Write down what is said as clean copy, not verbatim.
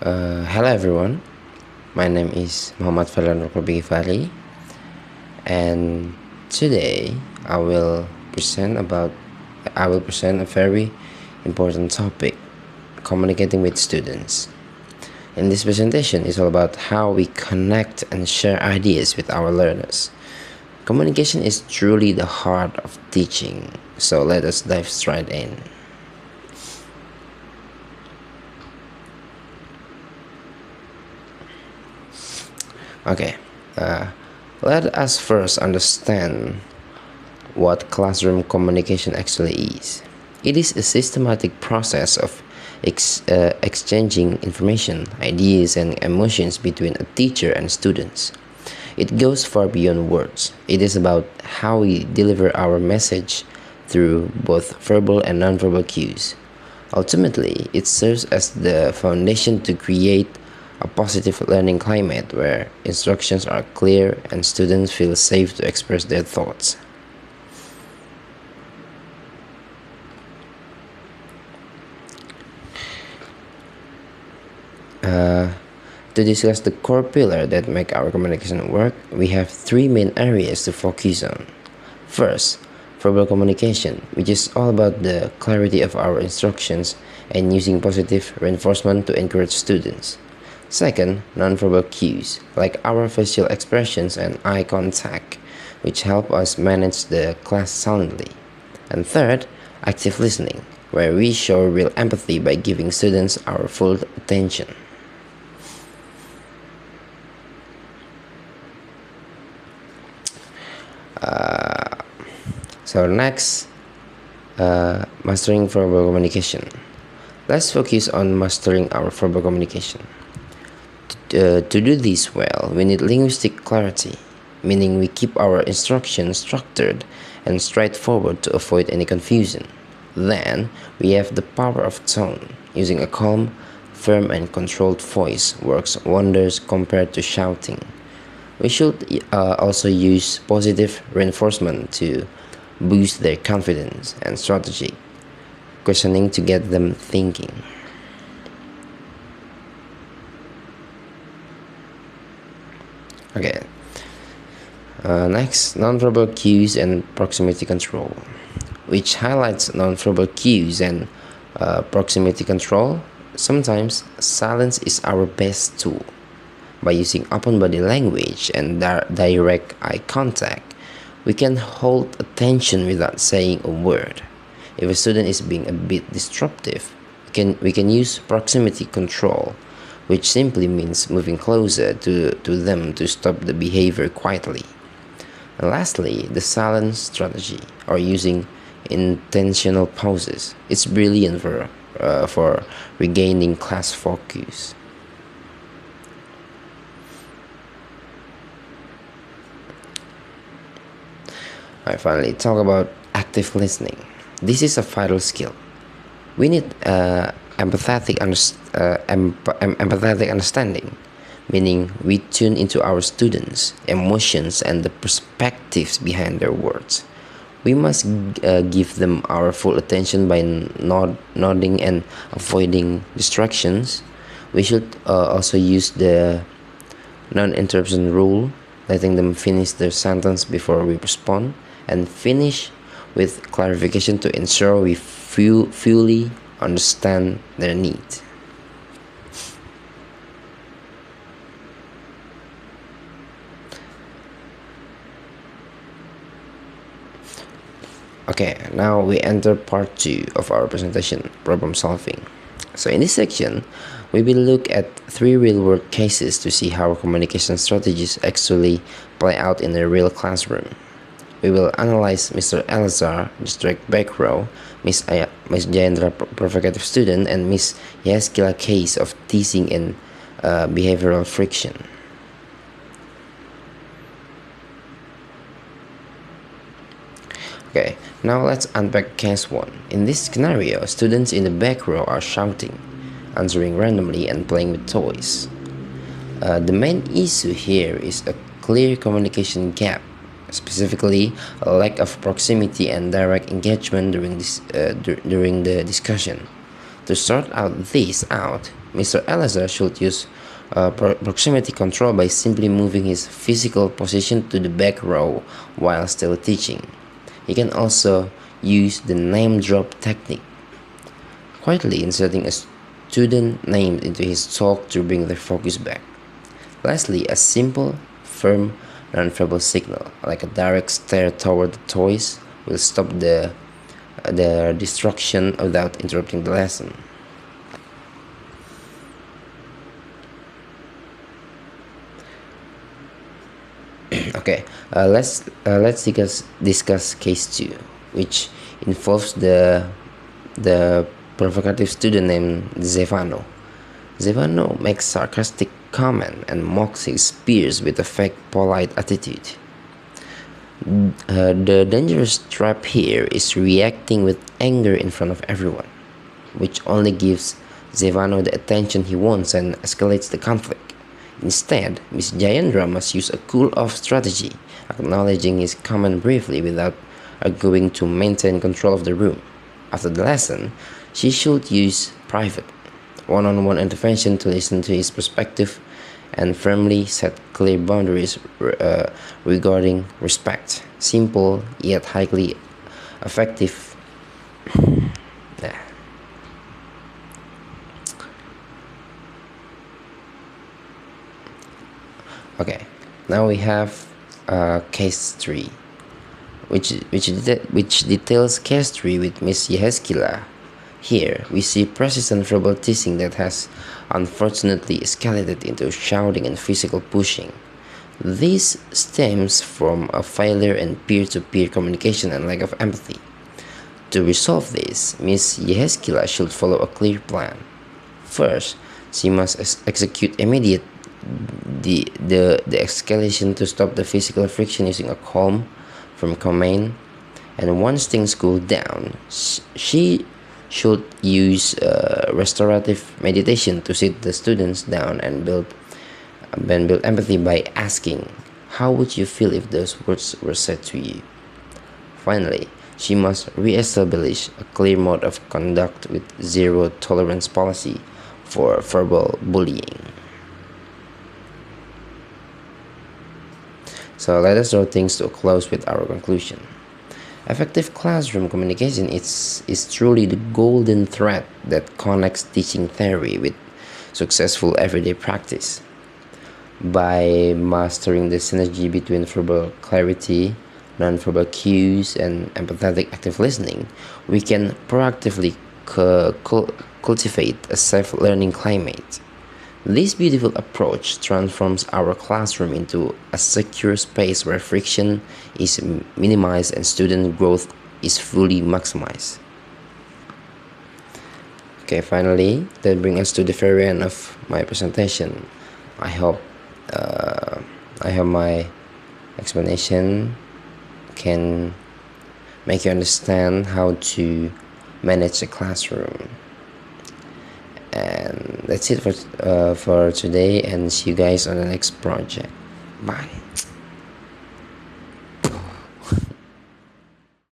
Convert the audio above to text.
Hello everyone, my name is Muhammad Farlan Fali, and today I will present a very important topic: communicating with students. And this presentation is all about how we connect and share ideas with our learners. Communication is truly the heart of teaching, so let us dive straight in. Okay, let us first understand what classroom communication actually is. It is a systematic process of exchanging information, ideas, and emotions between a teacher and students. It goes far beyond words. It is about how we deliver our message through both verbal and nonverbal cues. Ultimately, it serves as the foundation to create a positive learning climate where instructions are clear and students feel safe to express their thoughts. To discuss the core pillar that make our communication work, we have three main areas to focus on. First, verbal communication, which is all about the clarity of our instructions and using positive reinforcement to encourage students. Second, nonverbal cues, like our facial expressions and eye contact, which help us manage the class silently. And third, active listening, where we show real empathy by giving students our full attention. So next, mastering verbal communication. Let's focus on mastering our verbal communication. To do this well, we need linguistic clarity, meaning we keep our instructions structured and straightforward to avoid any confusion. Then, we have the power of tone. Using a calm, firm, and controlled voice works wonders compared to shouting. We should also use positive reinforcement to boost their confidence and strategic questioning to get them thinking. Okay. Next, nonverbal cues and proximity control, which highlights nonverbal cues and proximity control. Sometimes silence is our best tool. By using open body language and direct eye contact, we can hold attention without saying a word. If a student is being a bit disruptive, we can use proximity control, which simply means moving closer to them to stop the behavior quietly. And lastly, the silence strategy, or using intentional pauses. It's brilliant for regaining class focus. I finally talk about active listening. This is a vital skill. We need empathetic understanding, meaning we tune into our students' emotions and the perspectives behind their words. We must give them our full attention by nodding and avoiding distractions. We should also use the non-interruption rule, letting them finish their sentence before we respond, and finish with clarification to ensure we fully understand their needs. Okay, now we enter part 2 of our presentation, problem solving. So in this section, we will look at 3 real-world cases to see how communication strategies actually play out in a real classroom. We will analyze Mr. Elazar, District Back Row, Miss Jayendra, provocative student, and Miss Yaskila case of teasing and behavioral friction. Okay, now let's unpack case 1. In this scenario, students in the back row are shouting, answering randomly, and playing with toys. The main issue here is a clear communication gap, specifically a lack of proximity and direct engagement during the discussion. To sort this out, Mr. Eleazar should use proximity control by simply moving his physical position to the back row while still teaching. He can also use the name drop technique, quietly inserting a student name into his talk to bring their focus back. Lastly, a simple, firm, non-verbal signal, like a direct stare toward the toys, will stop the distraction without interrupting the lesson. Okay, let's discuss case two, which involves the provocative student named Zevano. Zevano makes sarcastic comment and mocks his peers with a fake polite attitude. The dangerous trap here is reacting with anger in front of everyone, which only gives Zevano the attention he wants and escalates the conflict. Instead, Miss Jayendra must use a cool-off strategy, acknowledging his comment briefly without arguing to maintain control of the room. After the lesson, she should use private, one-on-one intervention to listen to his perspective and firmly set clear boundaries regarding respect. Simple yet highly effective. Yeah. Okay, now we have case 3, which details case 3 with Miss Yeheskila. Here, we see persistent verbal teasing that has unfortunately escalated into shouting and physical pushing. This stems from a failure in peer-to-peer communication and lack of empathy. To resolve this, Miss Yeheskila should follow a clear plan. First, she must execute immediate the escalation to stop the physical friction using a calm, firm command. And once things cool down, she should use restorative meditation to sit the students down and build empathy by asking, how would you feel if those words were said to you? Finally, she must re-establish a clear mode of conduct with zero tolerance policy for verbal bullying. So let us draw things to a close with our conclusion. Effective classroom communication is truly the golden thread that connects teaching theory with successful everyday practice. By mastering the synergy between verbal clarity, nonverbal cues, and empathetic active listening, we can proactively cultivate a safe learning climate. This beautiful approach transforms our classroom into a secure space where friction is minimized and student growth is fully maximized. Okay, finally, that brings us to the very end of my presentation. I hope my explanation can make you understand how to manage a classroom. And that's it for today, and see you guys on the next project. Bye.